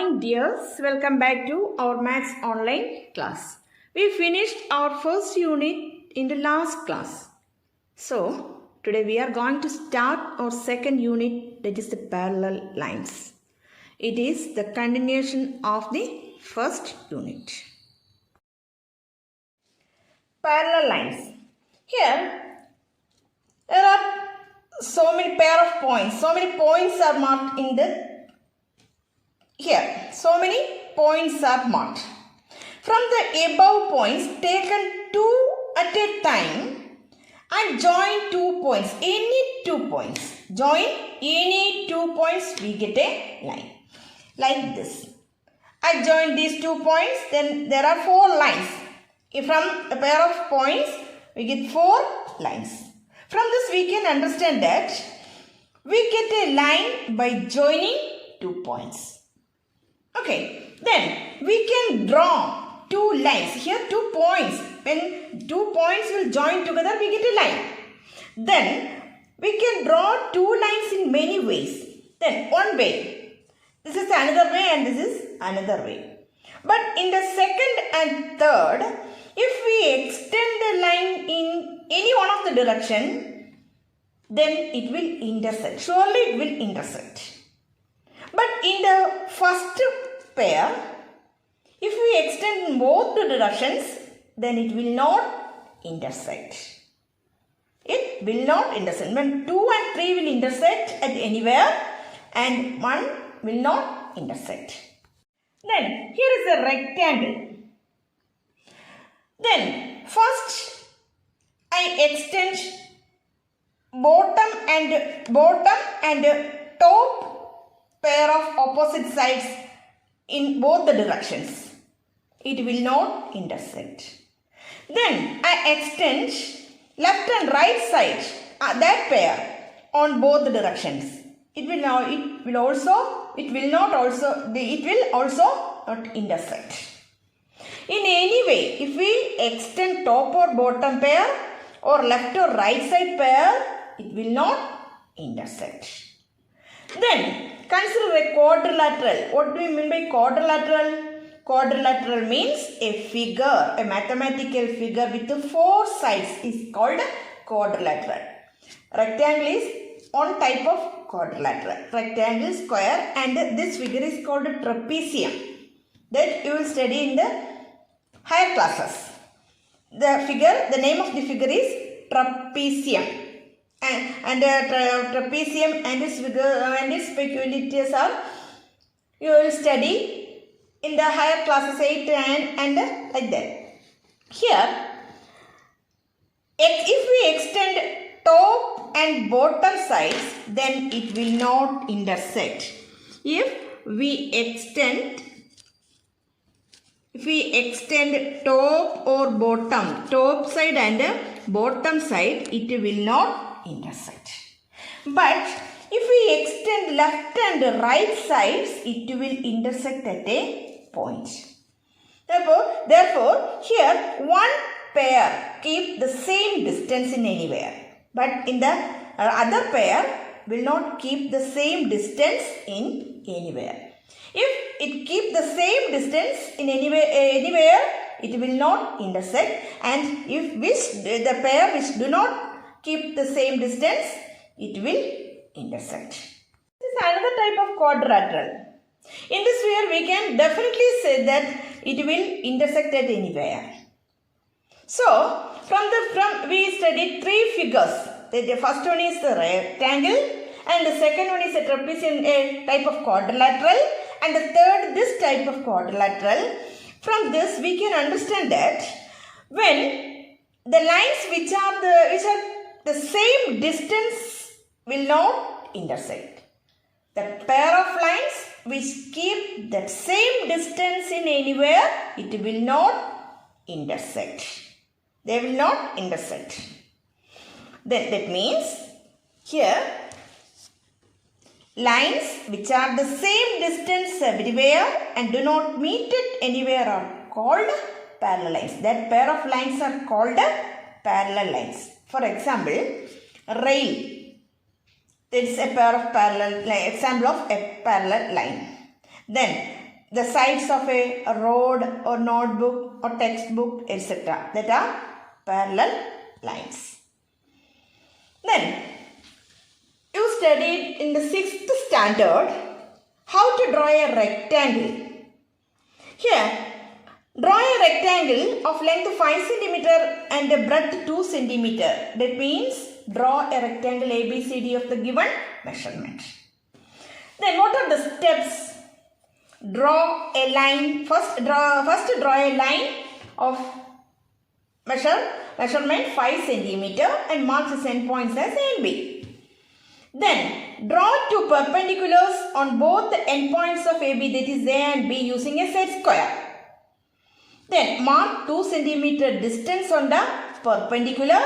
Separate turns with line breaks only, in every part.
morning, dears. Welcome back to our Maths online class. We finished our first unit in the last class. So, today we are going to start our second unit, that is the parallel lines. It is the continuation of the first unit. Parallel lines. Here, there are so many pair of points. So many points are marked in the here. So many points are marked. From the above points, taken two at a time and join 2 points. Any 2 points. Join any 2 points, we get a line. Like this. I join these 2 points, then there are 4 lines. From a pair of points, we get 4 lines. From this, we can understand that we get a line by joining 2 points. Okay, then we can draw 2 lines. Here 2 points. When 2 points will join together, we get a line. Then we can draw 2 lines in many ways. Then one way. This is another way and this is another way. But in the second and third, if we extend the line in any one of the direction, then it will intersect. Surely it will intersect. But in the first pair, if we extend in both the directions, then it will not intersect. It will not intersect. When 2 and 3 will intersect at anywhere and 1 will not intersect. Then here is a rectangle. Then first I extend bottom and top pair of opposite sides in both the directions. It will not intersect. Then I extend left and right side, that pair on both the directions. It will also not intersect. In any way, if we extend top or bottom pair or left or right side pair, it will not intersect. Then consider a quadrilateral. What do we mean by quadrilateral? Quadrilateral means a figure, a mathematical figure with 4 sides is called quadrilateral. Rectangle is one type of quadrilateral. Rectangle, square, and this figure is called trapezium. That you will study in the higher classes. The name of the figure is trapezium. And trapezium and its figure and its peculiarities are you will study in the higher classes 8 and like that. Here, if we extend top and bottom sides, then it will not intersect. If we extend top or bottom, top side and bottom side, it will not intersect. But if we extend left and right sides, it will intersect at a point. Therefore, here one pair keep the same distance in anywhere, but in the other pair will not keep the same distance in anywhere. If it keep the same distance in anywhere, it will not intersect, and if the pair which do not keep the same distance, it will intersect. This is another type of quadrilateral. In this way, we can definitely say that it will intersect at anywhere. So, we studied 3 figures. The first one is the rectangle, and the second one is a trapezium, a type of quadrilateral, and the third this type of quadrilateral. From this, we can understand that when the lines which are the same distance will not intersect. The pair of lines which keep that same distance in anywhere, it will not intersect. They will not intersect. That means here lines which are the same distance everywhere and do not meet it anywhere are called parallel lines. That pair of lines are called parallel lines. For example, rail. That is a pair of parallel line, example of a parallel line. Then the sides of a road or notebook or textbook, etc. That are parallel lines. Then, you studied in the 6th standard how to draw a rectangle. Here, draw a rectangle of length 5 cm and breadth 2 cm. That means draw a rectangle ABCD of the given measurement. Then what are the steps? Draw a line. First draw a line of measurement 5 cm and mark its endpoints as A and B. Then draw two perpendiculars on both the endpoints of AB, that is A and B, using a set square. Then mark 2 cm distance on the perpendicular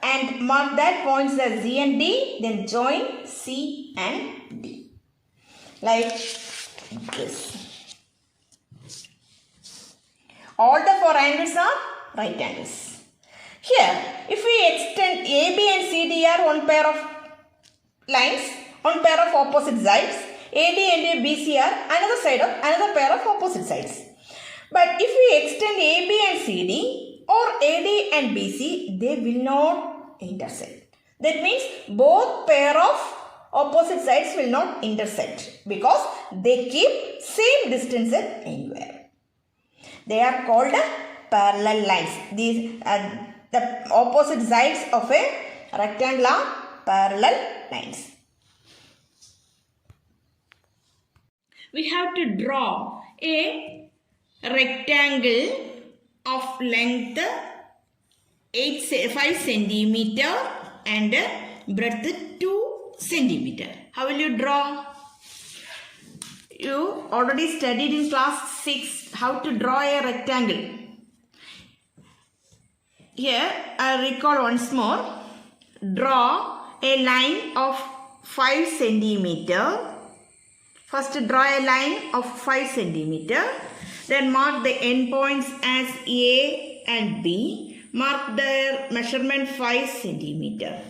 and mark that points as Z and D. Then join C and D like this. All the four angles are right angles. Here, if we extend AB and CD are one pair of lines, one pair of opposite sides. AD and BC are another pair of opposite sides. But if we extend AB and CD or AD and BC, they will not intersect. That means both pair of opposite sides will not intersect because they keep same distance anywhere. They are called parallel lines. These are the opposite sides of a rectangle are parallel lines. We have to draw a rectangle of length 5 centimeter and breadth 2 centimeter. How will you draw? You already studied in class 6 how to draw a rectangle. Here I recall once more. Draw a line of 5 centimeter. First draw a line of 5 centimeter. Then mark the endpoints as A and B. Mark their measurement 5 centimeter.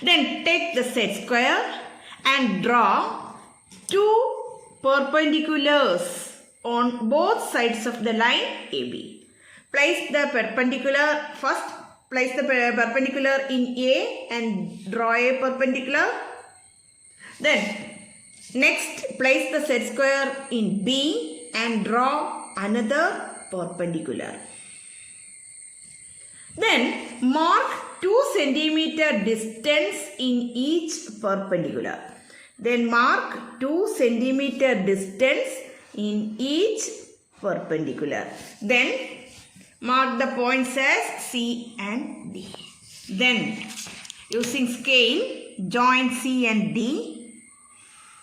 Then take the set square and draw two perpendiculars on both sides of the line AB. Place the perpendicular first. Place the perpendicular in A and draw a perpendicular. Then next place the set square in B and draw another perpendicular. Then mark 2 centimeter distance in each perpendicular. Then mark 2 centimeter distance in each perpendicular. Then mark the points as C and D. Then using scale join C and D.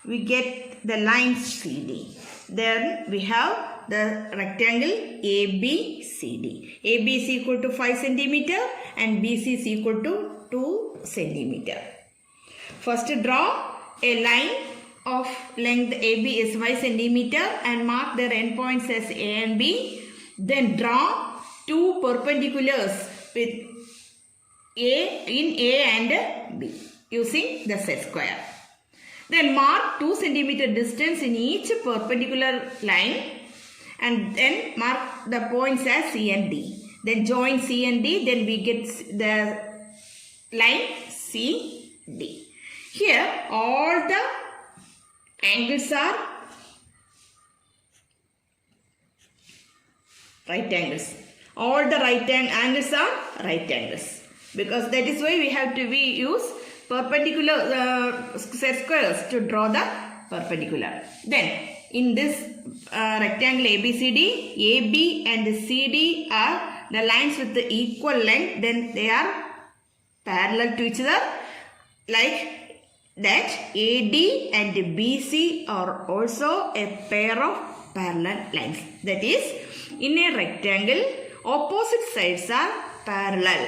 We get the line CD. Then we have the rectangle ABCD. AB is equal to 5 centimeter and BC is equal to 2 centimeter. First draw a line of length AB is 5 centimeter and mark their endpoints as A and B. Then draw two perpendiculars with A and B using the set square. Then mark 2 centimeter distance in each perpendicular line and then mark the points as C and D. Then join C and D, then we get the line CD. Here all the angles are right angles. All the angles are right angles. Because that is why we use perpendicular set squares to draw the perpendicular. Then in this rectangle ABCD, AB and CD are the lines with the equal length. Then they are parallel to each other. Like that, AD and BC are also a pair of parallel lines. That is, in a rectangle, opposite sides are parallel.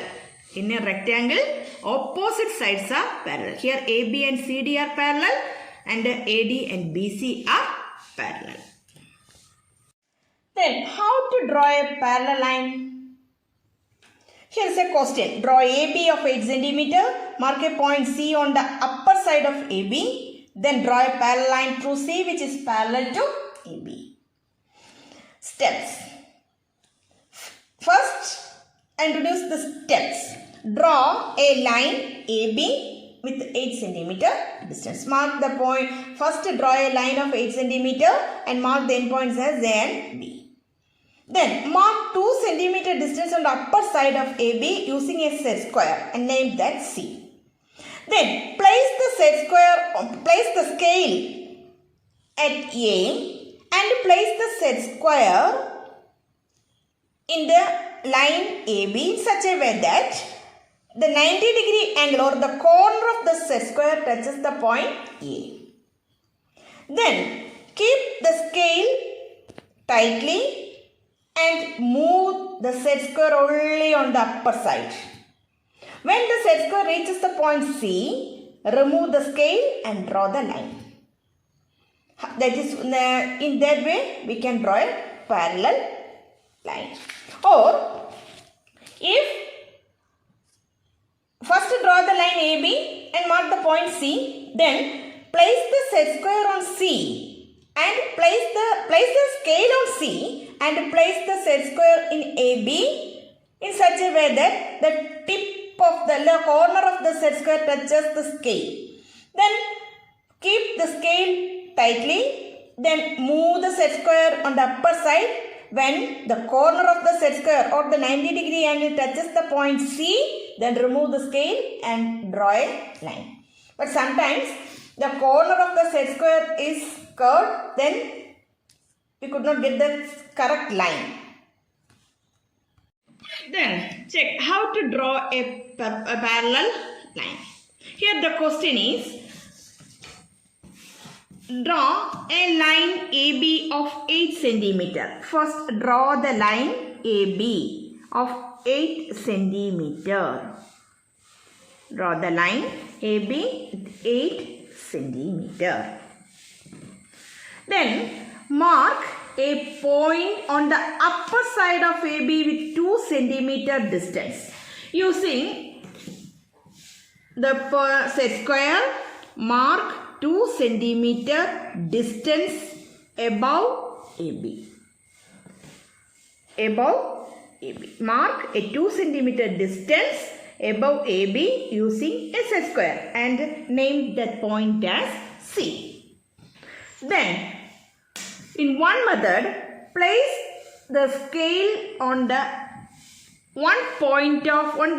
In a rectangle, opposite sides are parallel. Here AB and CD are parallel and AD and BC are parallel. Then how to draw a parallel line? Here is a question. Draw AB of 8 cm. Mark a point C on the upper side of AB. Then draw a parallel line through C which is parallel to AB. steps. First, introduce the steps. Draw a line AB with 8 centimeter distance. Mark the point. First, draw a line of 8 centimeter and mark the endpoints as A and B. Then, mark 2 centimeter distance on the upper side of AB using a set square and name that C. Then, place the scale at A and place the set square in the line AB in such a way that the 90-degree angle or the corner of the set square touches the point A. Then keep the scale tightly and move the set square only on the upper side. When the set square reaches the point C, remove the scale and draw the line. That is, in that way we can draw a parallel line. Or if first draw the line AB and mark the point C, then place the set square on C and place the scale on C and place the set square in AB in such a way that the tip of the corner of the set square touches the scale. Then keep the scale tightly, then move the set square on the upper side. When the corner of the set square or the 90-degree angle touches the point C, then remove the scale and draw a line. But sometimes the corner of the set square is curved, then we could not get the correct line. Then check how to draw a parallel line. Here the question is, draw a line AB of 8 centimeter. First, draw the line AB of 8 centimeter. Draw the line AB with 8 centimeter. Then, mark a point on the upper side of AB with 2 centimeter distance. Using the set square, mark 2 centimeter distance above AB. Above AB. Mark a 2 centimeter distance above AB using a set square and name that point as C. Then, in one method, place the scale on the one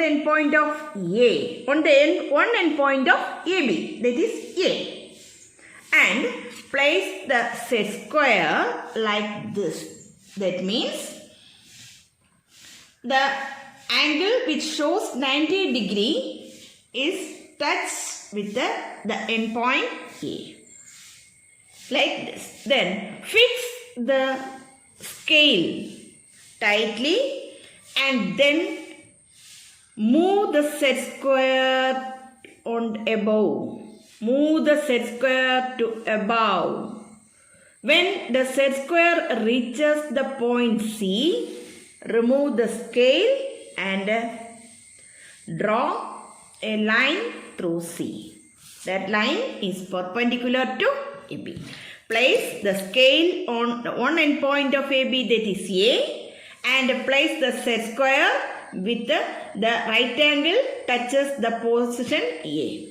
end point of A, one end point of AB, that is A. And place the set square like this. That means the angle which shows 90 degree is touched with the end point A. Like this. Then fix the scale tightly and then move the set square on above. Move the set square to above. When the set square reaches the point C, remove the scale and draw a line through C. That line is perpendicular to AB. Place the scale on the one end point of AB, that is A, and place the set square with the right angle touches the position A.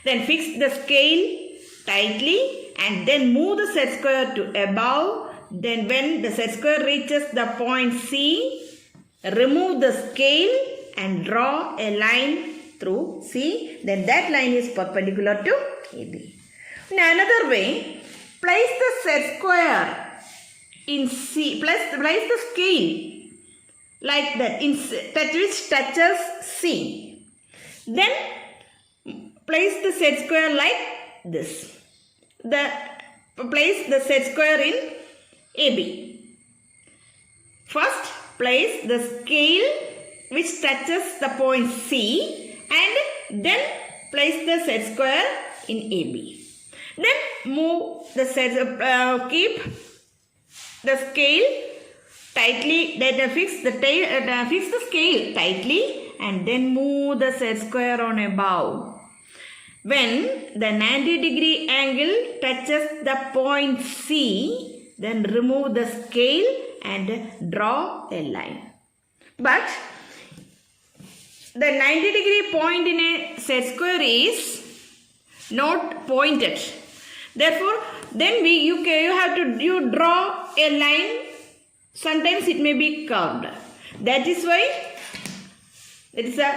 Then fix the scale tightly and then move the set square to above. Then when the set square reaches the point C, remove the scale and draw a line through C. Then that line is perpendicular to AB. In another way, place the set square in C. Place the scale like that, which touches C. Then place the set square like this. Place the set square in AB. First, place the scale which touches the point C and then place the set square in AB. Then move the keep the scale tightly. Fix the scale tightly and then move the set square on above. When the 90 degree angle touches the point C, then remove the scale and draw a line. But the 90-degree point in a set square is not pointed. Therefore, then you draw a line. Sometimes it may be curved. That is why it is a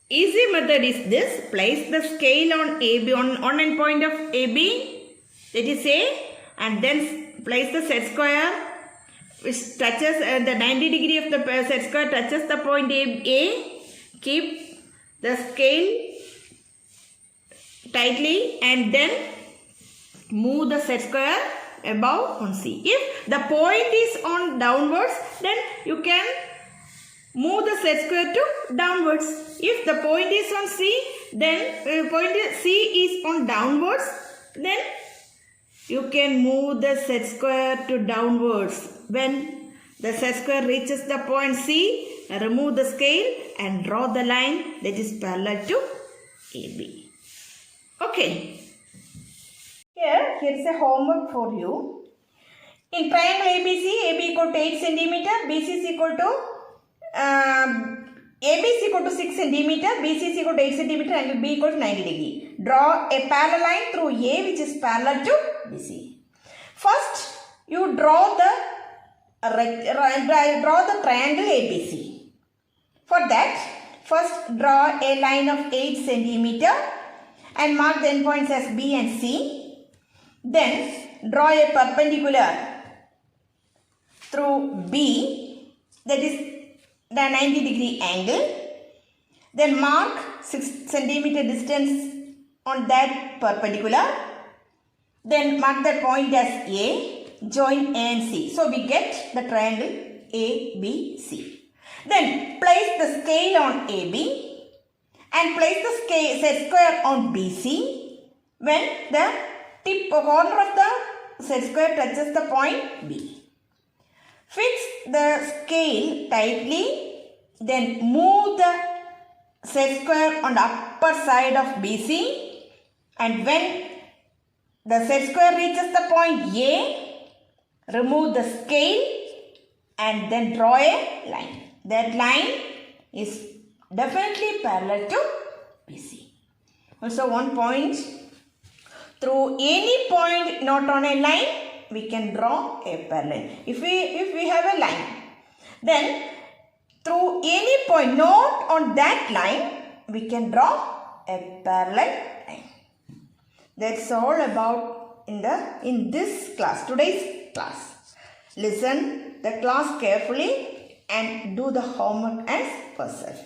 easy method is this. Place the scale on AB on an point of AB, that is A, and then place the set square which touches the 90 degree of the set square touches the point A. Keep the scale tightly and then move the set square above on C. If the point is on downwards, then you can move the set square to downwards. If the point is on C, then C is on downwards, then you can move the set square to downwards. When the set square reaches the point C, remove the scale and draw the line that is parallel to AB. Okay. Here is a homework for you. In triangle ABC, AB equal to 8 cm, BC is equal to AB is equal to 6 cm, BC is equal to 8 cm, angle B equal to 90 degree. Draw a parallel line through A which is parallel to BC. First, you draw the triangle ABC. For that, first draw a line of 8 cm and mark the endpoints as B and C. Then draw a perpendicular through B, that is the 90 degree angle. Then mark 6 cm distance on that perpendicular. Then mark that point as A, join A and C. So we get the triangle ABC. Then place the scale on AB and place the set square on BC when the corner of the set square touches the point B. Fix the scale tightly, then move the set square on the upper side of BC, and when the set square reaches the point A, remove the scale and then draw a line. That line is definitely parallel to BC. Also, one point. Through any point not on a line, we can draw a parallel. If we have a line, then through any point not on that line, we can draw a parallel line. That's all about in this class, today's class. Listen the class carefully and do the homework as yourself.